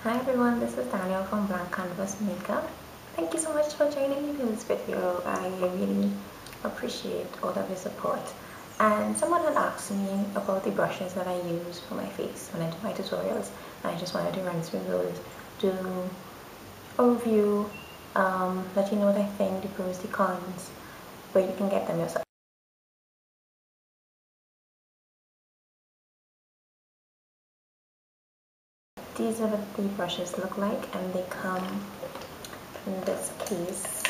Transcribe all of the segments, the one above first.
Hi everyone, this is Danielle from Blank Canvas Makeup. Thank you so much for joining me in this video. I really appreciate all of your support. And someone had asked me about the brushes that I use for my face when I do my tutorials. And I just wanted to run through those, do a review, let you know what I think, the pros, the cons, where you can get them yourself. These are what the brushes look like, and they come in this case.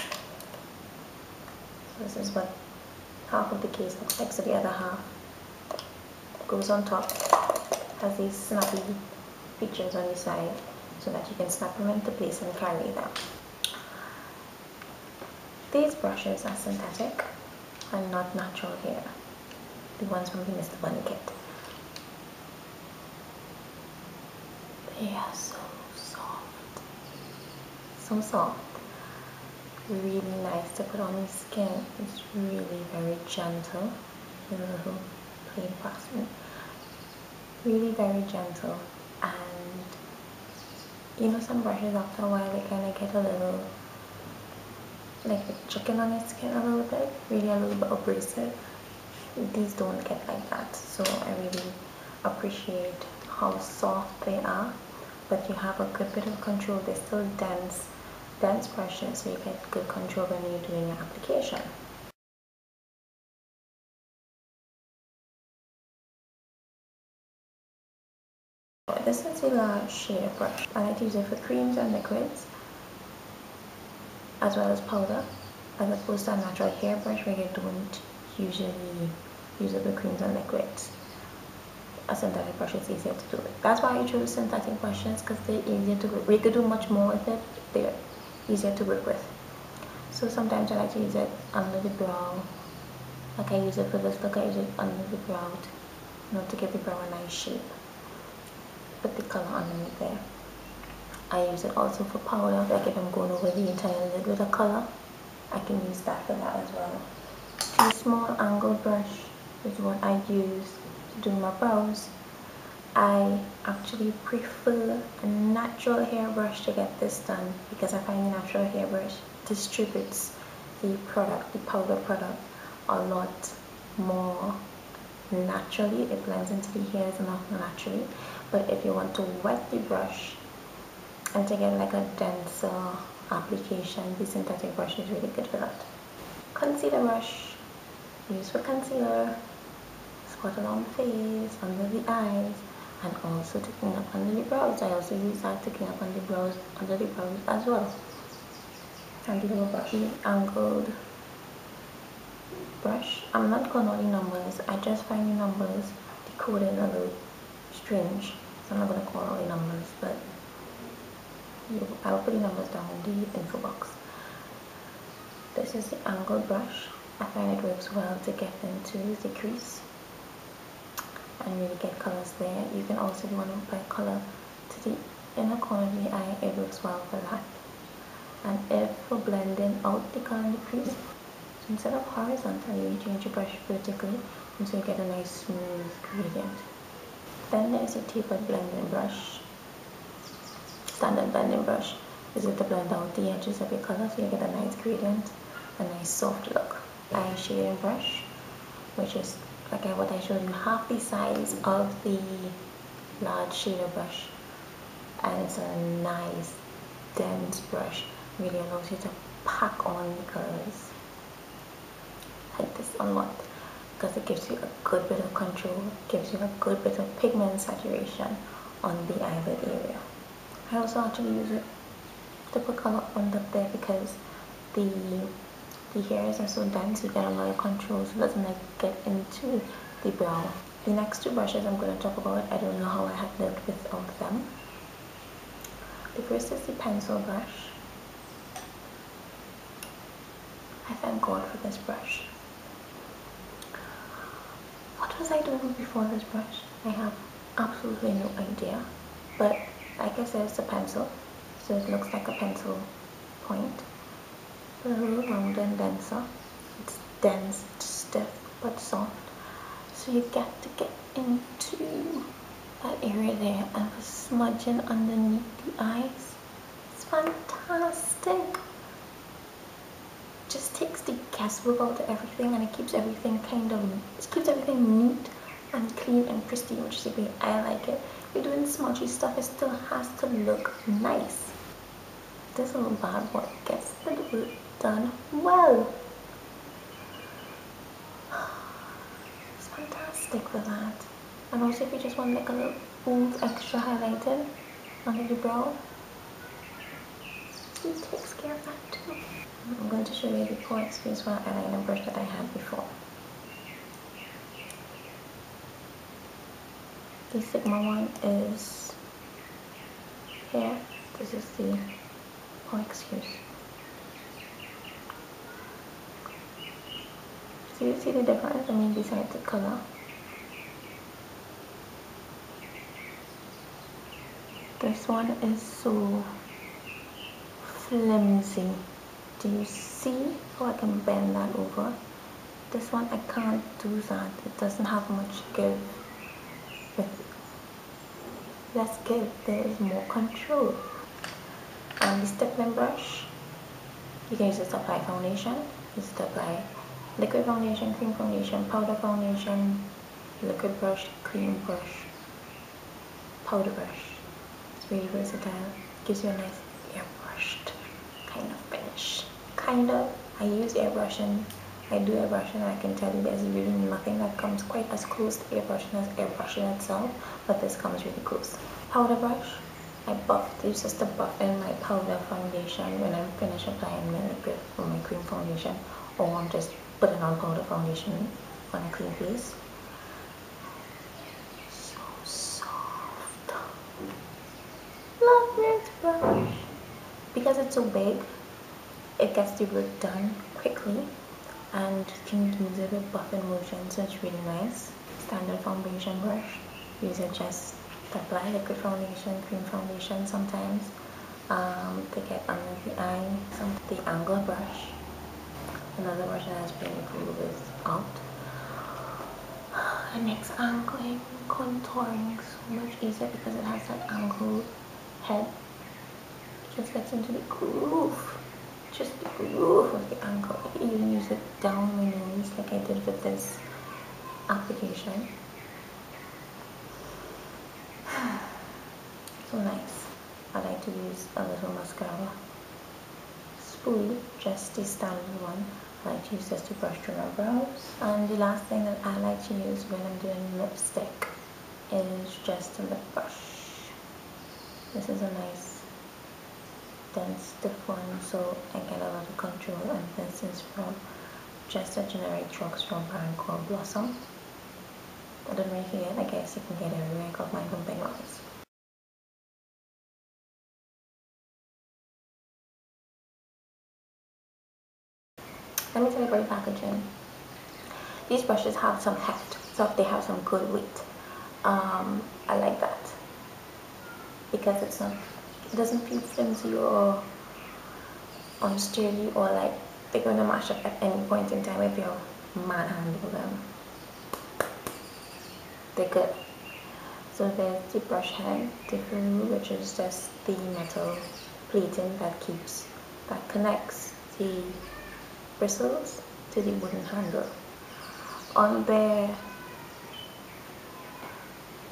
This is what half of the case looks like, so the other half goes on top, has these snappy features on the side so that you can snap them into place and carry them. These brushes are synthetic and not natural hair, the ones from the Mr. Bunny kit. They are so soft, so soft. Really nice to put on your skin. It's really very gentle. The little plain plastic. Really very gentle, and you know, some brushes after a while they kind of get a little like chicken on your skin a little bit, really a little bit abrasive. These don't get like that, so I really appreciate how soft they are, but you have a good bit of control. They're still dense brushes, so you get good control when you're doing your application. This is a large shader brush. I like to use it for creams and liquids, as well as powder, as opposed to a natural hair brush where you don't usually use it for creams and liquids. A synthetic brush is easier to do it. That's why I choose synthetic brushes, because they're easier to work. We could do much more with it. They're easier to work with. So sometimes I like to use it under the brow. Like I use it for this look, I use it under the brow to give the brow a nice shape. Put the color underneath there. I use it also for powder, like if I'm going over the entire lid with a color, I can use that for that as well. The small angle brush is what I use to do my brows. I actually prefer a natural hairbrush to get this done, because I find the natural hairbrush distributes the product, the powder product, a lot more naturally. It blends into the hairs a lot more naturally. But if you want to wet the brush and to get like a denser application, the synthetic brush is really good for that. Concealer brush, used for concealer, spot along the face, under the eyes, and also to clean up under the brows. I also use that to clean up under the brows as well. And the little brush, the angled brush. I'm not calling all the numbers. I just find the numbers, the coding a little strange. So I'm not going to call all the numbers, but I will put the numbers down in the info box. This is the angled brush. I find it works well to get into the crease and really get colors there. You can also, if you want to apply color to the inner corner of the eye, it works well for that. And if for blending out the color in the crease, so instead of horizontally, you change your brush vertically, and so you get a nice smooth gradient. Then there's a tapered blending brush. Standard blending brush is it to blend out the edges of your color so you get a nice gradient, a nice soft look. Eye shading brush, which is like what I showed you, half the size of the large shader brush, and it's a nice dense brush. Really allows you to pack on the colors like this a lot, because it gives you a good bit of control, gives you a good bit of pigment saturation on the eyelid area. I also actually use it to put color on up there, because the hairs are so dense, you get a lot of control, so it doesn't like get into the brow. The next two brushes I'm going to talk about, I don't know how I have lived without them. The first is the pencil brush. I thank God for this brush. What was I doing before this brush? I have absolutely no idea, but like I said, it's a pencil, so it looks like a pencil point, but a little rounder and denser. It's dense, it's stiff, but soft, so you get to get into that area there and for smudging underneath the eyes. It's fantastic. Just takes the guesswork out of everything, and it keeps everything neat and clean and pristine, which is the way I like it. If you're doing smudgy stuff, it still has to look nice. This little bad boy gets the work done well. It's fantastic for that. And also if you just want like a little oomph extra highlighted under the brow, it takes care of that too. I'm going to show you the pore space for eyeliner brush that I had before. The Sigma one is here. This is the excuse. So you see the difference? I mean, besides the color. This one is so flimsy. Do you see how I can bend that over? This one I can't do that. It doesn't have much give. With less give, there is more control. And the stippling brush, you can use this to apply foundation, use it to apply liquid foundation, cream foundation, powder foundation, liquid brush, cream brush, powder brush. It's really versatile. Gives you a nice airbrushed kind of finish. I use airbrushing. I do airbrushing, and I can tell you there's really nothing that comes quite as close to airbrushing as airbrushing itself, but this comes really close. Powder brush, I use this to buff in my powder foundation when I'm finished applying my liquid or my cream foundation, or I'm just putting on powder foundation on a clean face. So soft. Love this brush. Because it's so big, it gets the work done quickly, and you can use it with buffing motion, so it's really nice. Standard foundation brush, use it just to apply liquid foundation, cream foundation sometimes, to get under the eye. The angle brush, another brush that has been improved out. It makes angling, contouring so much easier because it has that angled head. It just gets into the groove. Just the groove of the angle. I can even use it down my nose like I did with this application. So nice. I like to use a little mascara. Spoolie, just the standard one. I like to use this to brush through my brows. And the last thing that I like to use when I'm doing lipstick is just a lip brush. This is a nice dense stiff one, so I get a lot of control, and this is from just a generic drugstore brand called Blossom. I don't know if you get, I guess you can get everywhere. I got mine from Penguins. Let me tell you about the packaging. These brushes have some heft, so they have some good weight. I like that because it doesn't feel flimsy or unsturdy, or like they're going to mash up at any point in time if you manhandle them. They're good. So there's the brush head, the fibre, which is just the metal plating that connects the bristles to the wooden handle. On there,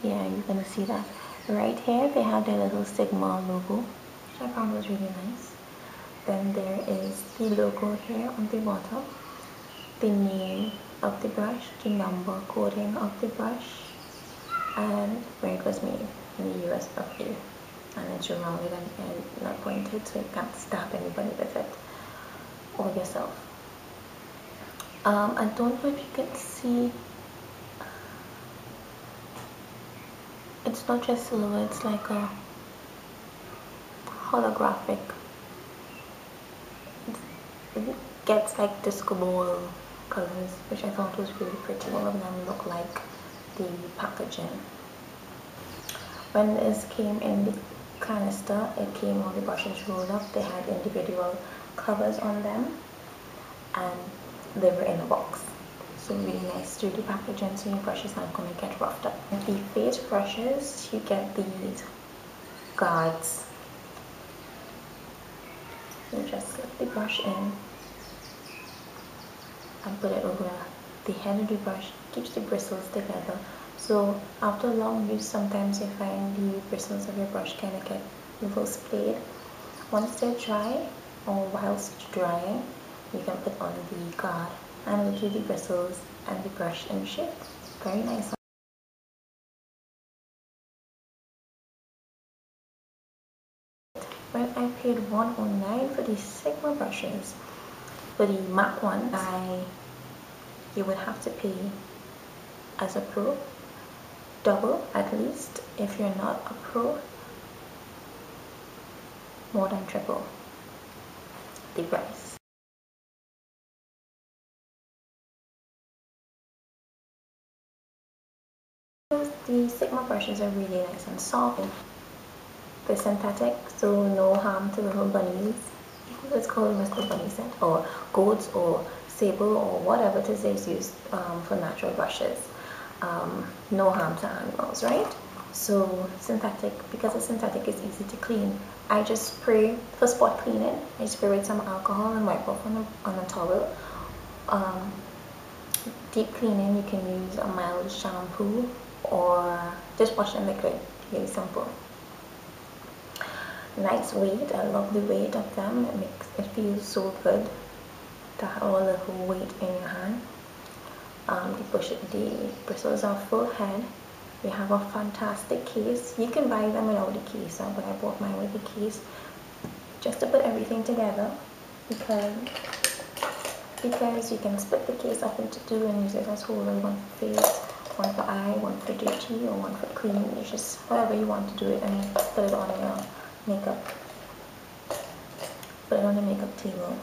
yeah, you're gonna see that. Right here, they have their little Sigma logo, which I found was really nice. Then there is the logo here on the bottom, the name of the brush, the number coding of the brush, and where it was made in the US of A. And it's rounded and not pointed, so you can't stab anybody with it or yourself. I don't know if you can see, it's not just silhouette, it's like a holographic. It gets like disco ball colors, which I thought was really pretty. All of them look like the packaging. When this came in the canister, it came all the brushes rolled up. They had individual covers on them, and they were in a box. So really nice sturdy packaging, so your brush is not going to get roughed up. With the face brushes, you get these guards. So just slip the brush in and put it over the head of the brush. Keeps the bristles together. So after long use, sometimes you find the bristles of your brush kind of get a little splayed. Once they're dry, or whilst drying, you can put on the guard and it'll keep the bristles and the brush in shape. Very nice. When I paid $109 for the Sigma brushes, for the MAC one, you would have to pay, as a pro, double at least. If you're not a pro, more than triple the price. The Sigma brushes are really nice and soft. They're synthetic, so no harm to little bunnies. Let's call them Mr. Bunny set, or goats, or sable, or whatever it is they use for natural brushes. No harm to animals, right? So synthetic, because it's synthetic, it's easy to clean. I just spray for spot cleaning. I spray with some alcohol and wipe off on a towel. Deep cleaning, you can use a mild shampoo or dishwashing liquid. Really simple. Nice weight. I love the weight of them. It feels so good to have a little weight in your hand. The bristles are full head. We have a fantastic case. You can buy them without the case, but I bought mine with the case just to put everything together, because you can split the case up into two and use it as holder, one for face, one for eye, one for dirty, or one for clean. It's just however you want to do it, and put it on your makeup. Put it on the makeup table.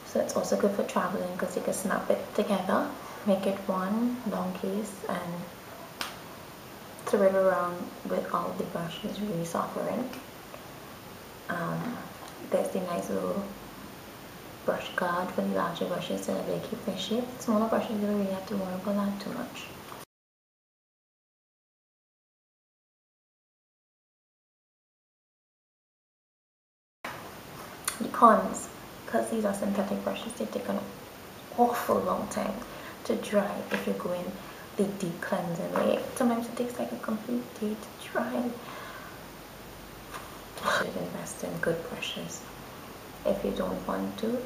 So it's also good for traveling because you can snap it together, make it one long case, and throw it around with all the brushes, really suffering. There's the nice little brush guard for the larger brushes so that they keep their shape. Smaller brushes, you don't really have to worry about that too much. The cons, because these are synthetic brushes, they take an awful long time to dry if you're going the deep cleansing way. Sometimes it takes like a complete day to dry. You should invest in good brushes. If you don't want to,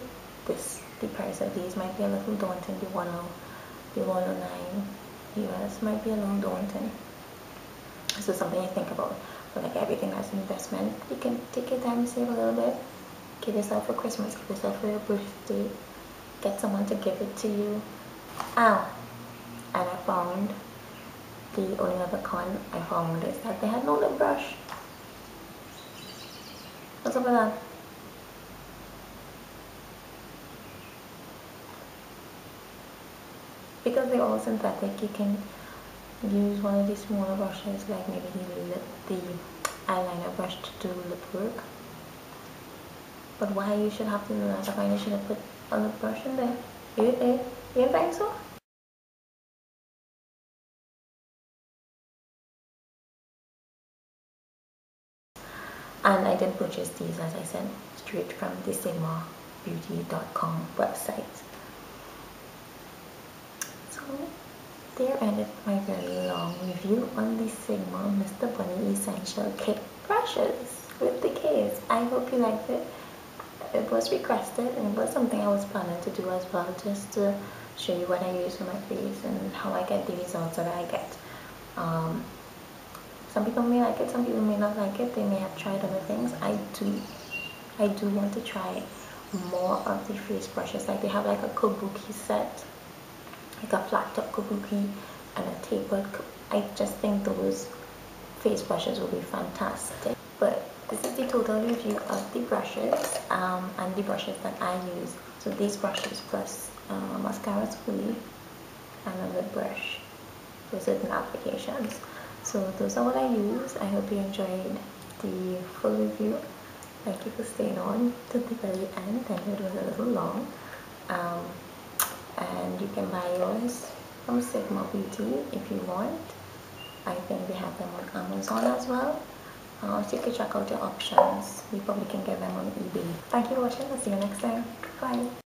the price of these might be a little daunting. The 109 US might be a little daunting. So something you think about. But like everything as an investment, you can take your time, save a little bit, give yourself for Christmas, give yourself for your birthday, get someone to give it to you. And I found the only other con I found is that they had no lip brush. What's up with that? Because they're all synthetic, you can use one of these smaller brushes, like maybe the eyeliner brush, to do lip work. But why you should have to do that? I find you should have put a lip brush in there. You think so? And I did purchase these, as I said, straight from the sigmabeauty.com website. So there ended my very long review on the Sigma Mr. Bunny Essential Kit brushes with the case. I hope you liked it. It was requested, and it was something I was planning to do as well, just to show you what I use for my face and how I get the results that I get. Some people may like it, some people may not like it. They may have tried other things. I do want to try more of the face brushes. Like they have like a kabuki set, like a flat top kabuki and a tapered. I just think those face brushes will be fantastic. But this is the total review of the brushes and the brushes that I use. So these brushes plus mascara spoolie and a lip brush for certain applications. So those are what I use. I hope you enjoyed the full review. Thank you for staying on to the very end. I know it was a little long. and you can buy yours from Sigma Beauty if you want. I think they have them on Amazon as well. So you can check out your options. You probably can get them on eBay. Thank you for watching. I'll see you next time. Bye.